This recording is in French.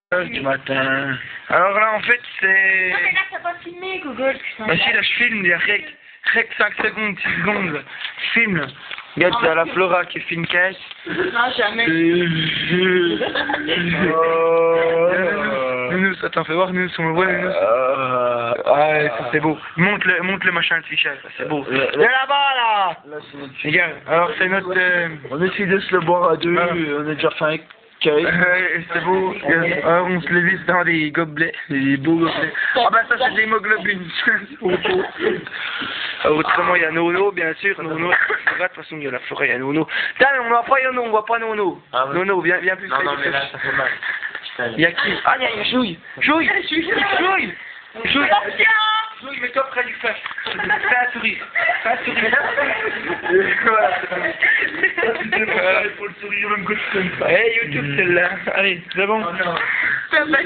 Du matin. Alors là, en fait, c'est... Non, mais là, t'as pas filmé, Google, putain. Bah si, là, je filme, il y a rec 5 secondes, 6 secondes. Je filme. Regarde, il y a la Flora qui filme caisse. Non, jamais. Nous, ça t'en fait voir, nous, on le voit, nous. Ouais, ça c'est beau. Monte le machin, le fichier, ça c'est beau. De là-bas, là. Regarde, alors c'est notre... On essaie de se le boire à deux, on a déjà fait un carré. c'est beau, alors, on se les vise dans des gobelets, des beaux gobelets. Ah bah ça c'est des hémoglobines. Autrement il y a Nono, bien sûr, Nono. De toute façon il y a la forêt, il y a Nono. Putain mais on voit pas Nono, on voit pas Nono. Ah ouais. Nono, viens plus près. Non, mais là ça fait mal. Il y a qui? Ah il y a Jouille. Jouille, mets-toi près du feu. Fais un sourire. Pour le sourire, même que tu comme ça. Hey YouTube celle-là. Allez, c'est bon? Ça va,